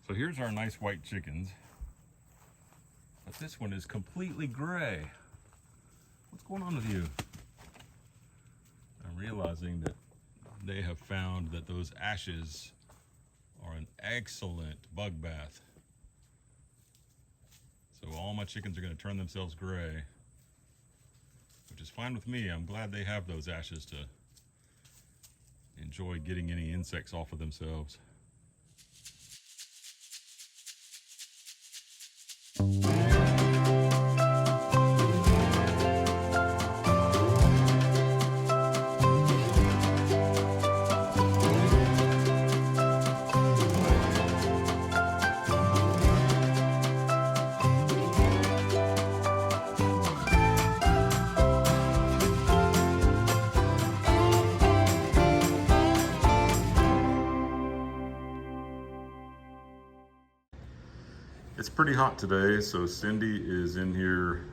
So here's our nice white chickens, but this one is completely gray. What's going on with you? I'm realizing that they have found that those ashes are an excellent bug bath. So all my chickens are going to turn themselves gray, which is fine with me. I'm glad they have those ashes to enjoy getting any insects off of themselves. It's pretty hot today, so Cindy is in here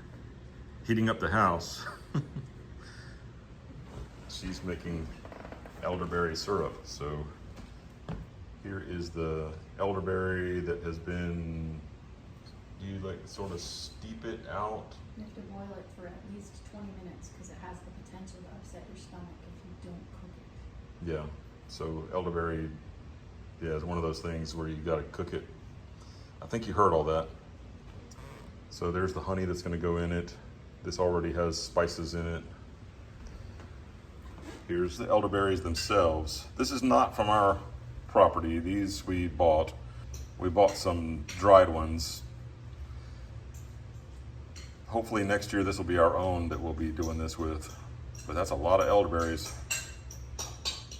heating up the house. She's making elderberry syrup. So here is the elderberry that has been, do you like sort of steep it out? You have to boil it for at least 20 minutes because it has the potential to upset your stomach if you don't cook it. Yeah, so elderberry, yeah, is one of those things where you gotta cook it. I think you heard all that. So there's the honey that's gonna go in it. This already has spices in it. Here's the elderberries themselves. This is not from our property. These we bought. We bought some dried ones. Hopefully next year this will be our own that we'll be doing this with. But that's a lot of elderberries.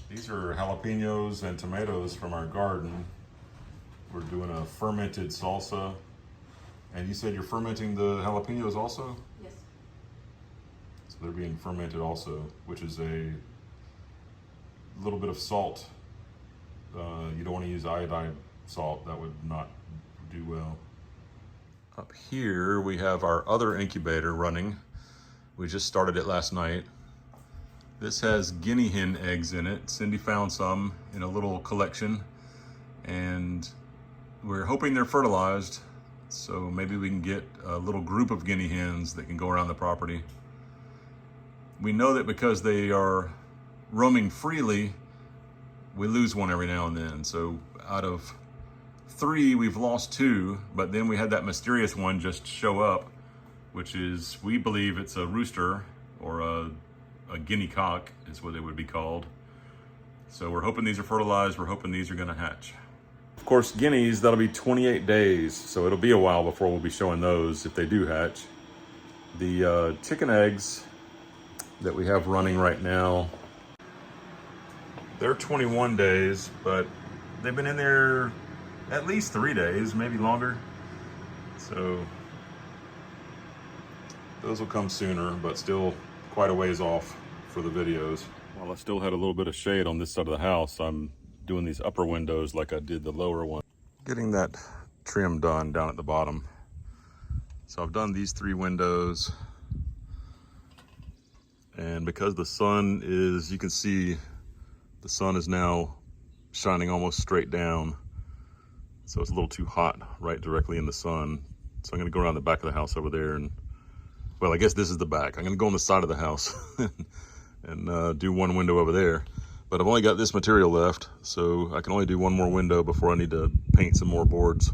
These are jalapenos and tomatoes from our garden. We're doing a fermented salsa. And you said you're fermenting the jalapenos also? Yes. So they're being fermented also, which is a little bit of salt. You don't want to use iodine salt. That would not do well. Up here we have our other incubator running. We just started it last night. This has guinea hen eggs in it. Cindy found some in a little collection, and we're hoping they're fertilized, so maybe we can get a little group of guinea hens that can go around the property. We know that because they are roaming freely, we lose one every now and then. So out of 3, we've lost 2, but then we had that mysterious one just show up, which is, we believe it's a rooster or a guinea cock is what they would be called. So we're hoping these are fertilized. We're hoping these are gonna hatch. Of course, guineas, that'll be 28 days, so it'll be a while before we'll be showing those if they do hatch. The chicken eggs that we have running right now, they're 21 days, but they've been in there at least 3 days, maybe longer. So those will come sooner, but still quite a ways off for the videos. While I still had a little bit of shade on this side of the house, I'm doing these upper windows like I did the lower one. Getting that trim done down at the bottom. So I've done these 3 windows. And because the sun is, you can see the sun is now shining almost straight down. So it's a little too hot right directly in the sun. So I'm gonna go around the back of the house over there and, well, I guess this is the back. I'm gonna go on the side of the house and do one window over there. But I've only got this material left, so I can only do one more window before I need to paint some more boards.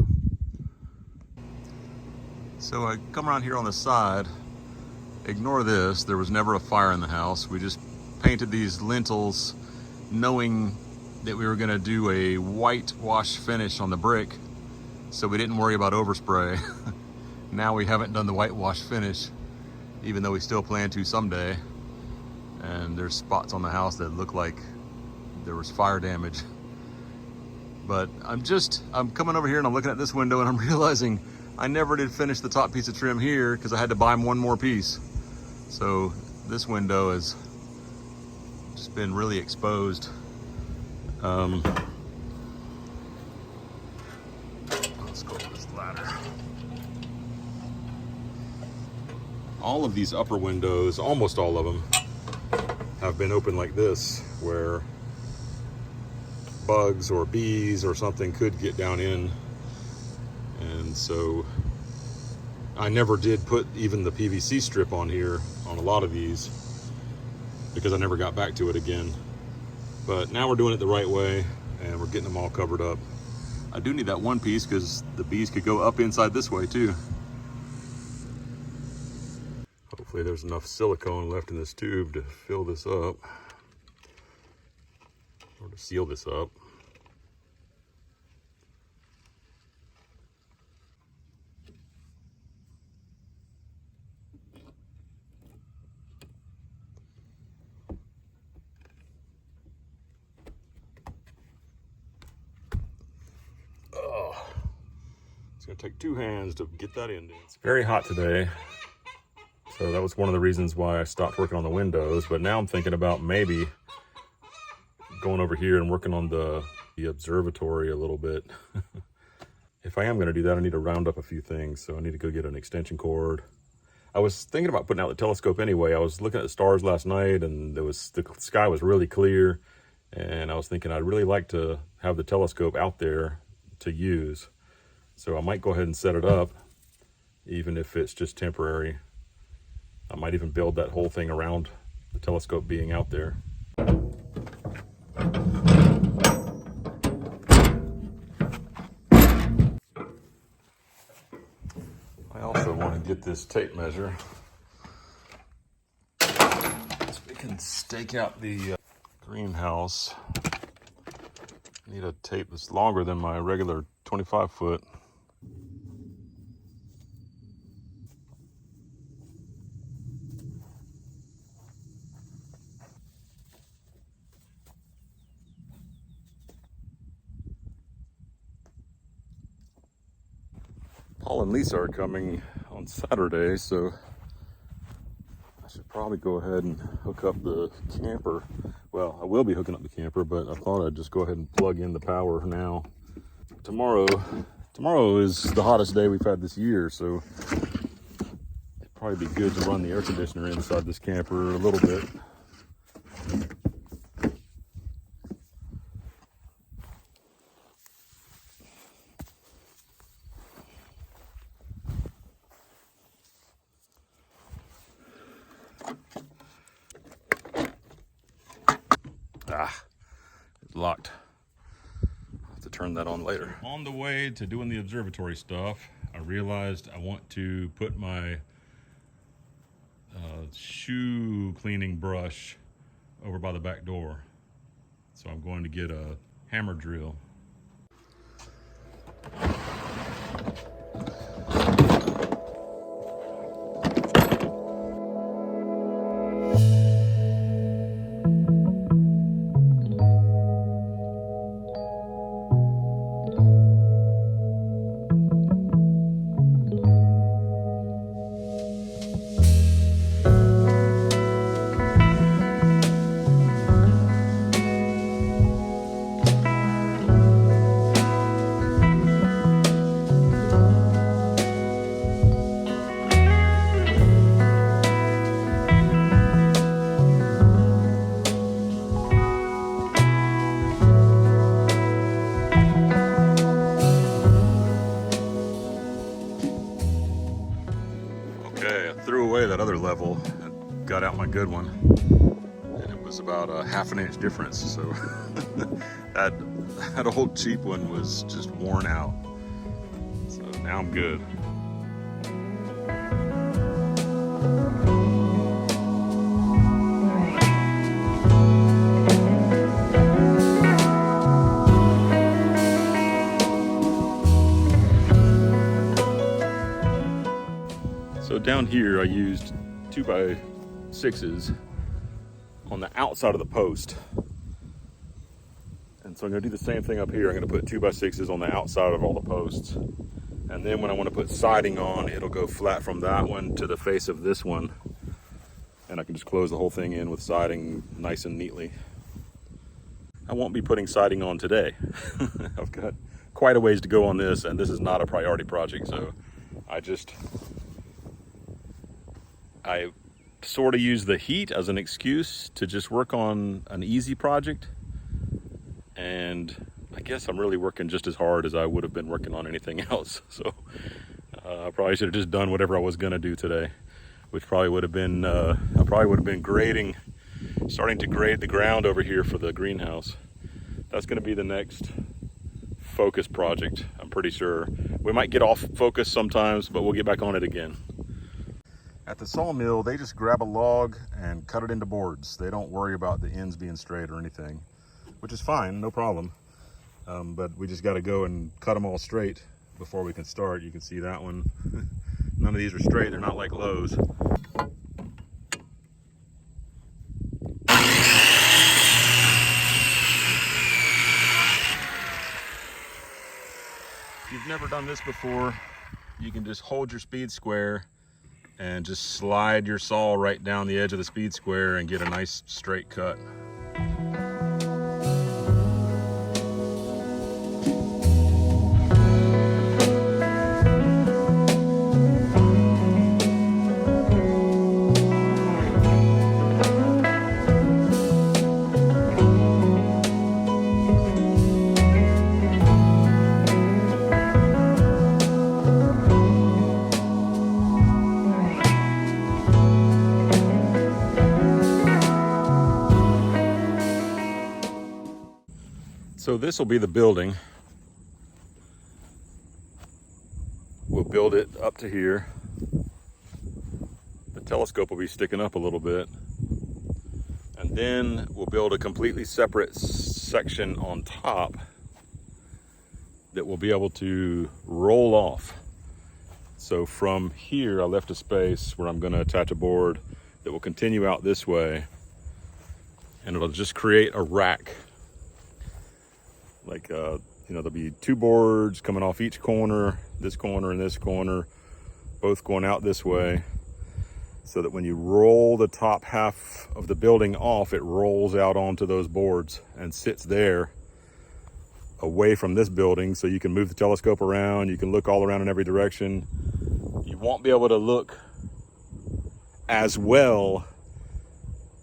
So I come around here on the side. Ignore this, there was never a fire in the house. We just painted these lintels knowing that we were gonna do a whitewash finish on the brick, so we didn't worry about overspray. Now we haven't done the whitewash finish, even though we still plan to someday. And there's spots on the house that look like there was fire damage. But I'm coming over here and I'm looking at this window and I'm realizing I never did finish the top piece of trim here because I had to buy one more piece. So this window has just been really exposed. Let's go up this ladder. All of these upper windows, almost all of them, have been open like this, where bugs or bees or something could get down in. And so I never did put even the PVC strip on here on a lot of these because I never got back to it again. But now we're doing it the right way and we're getting them all covered up. I do need that one piece because the bees could go up inside this way too. Hopefully there's enough silicone left in this tube to fill this up or to seal this up. It's gonna take two hands to get that in there. It's very hot today. So that was one of the reasons why I stopped working on the windows. But now I'm thinking about maybe going over here and working on the observatory a little bit. If I am gonna do that, I need to round up a few things. So I need to go get an extension cord. I was thinking about putting out the telescope anyway. I was looking at the stars last night and the sky was really clear. And I was thinking I'd really like to have the telescope out there to use. So I might go ahead and set it up, even if it's just temporary. I might even build that whole thing around the telescope being out there. I also want to get this tape measure so we can stake out the greenhouse. I need a tape that's longer than my regular 25 foot. Paul and Lisa are coming on Saturday, so I should probably go ahead and hook up the camper. Well, I will be hooking up the camper, but I thought I'd just go ahead and plug in the power now. Tomorrow is the hottest day we've had this year, so it'd probably be good to run the air conditioner inside this camper a little bit. It's locked. I'll have to turn that on later. On the way to doing the observatory stuff, I realized I want to put my shoe cleaning brush over by the back door. So I'm going to get a hammer drill. Threw away that other level and got out my good one, and it was about a ½ inch difference, so that old cheap one was just worn out, so now I'm good. So down here I used 2x6s on the outside of the post. And so I'm gonna do the same thing up here. I'm gonna put 2x6s on the outside of all the posts. And then when I wanna put siding on, it'll go flat from that one to the face of this one. And I can just close the whole thing in with siding nice and neatly. I won't be putting siding on today. I've got quite a ways to go on this, and this is not a priority project, so I sort of use the heat as an excuse to just work on an easy project. And I I guess I'm really working just as hard as I would have been working on anything else. So I probably should have just done whatever I was gonna do today, which probably would have been, I probably would have been starting to grade the ground over here for the greenhouse. That's gonna be the next focus project, I'm pretty sure. We might get off focus sometimes, but we'll get back on it again. At the sawmill, they just grab a log and cut it into boards. They don't worry about the ends being straight or anything, which is fine, no problem. But we just got to go and cut them all straight before we can start. You can see that one. None of these are straight. They're not like Lowe's. If you've never done this before, you can just hold your speed square and just slide your saw right down the edge of the speed square and get a nice straight cut. So this will be the building. We'll build it up to here. The telescope will be sticking up a little bit. And then we'll build a completely separate section on top that we'll be able to roll off. So from here, I left a space where I'm going to attach a board that will continue out this way. And it'll just create a rack. Like, there'll be two boards coming off each corner, this corner and this corner, both going out this way, so that when you roll the top half of the building off, it rolls out onto those boards and sits there away from this building, so you can move the telescope around, you can look all around in every direction. You won't be able to look as well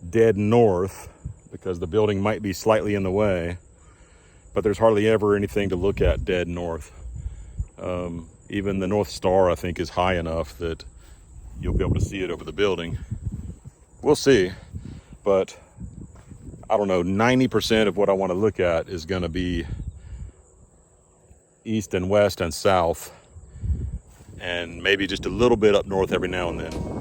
dead north because the building might be slightly in the way. But there's hardly ever anything to look at dead north. Even the North Star, I think, is high enough that you'll be able to see it over the building. We'll see, but I don't know, 90% of what I want to look at is going to be east and west and south, and maybe just a little bit up north every now and then.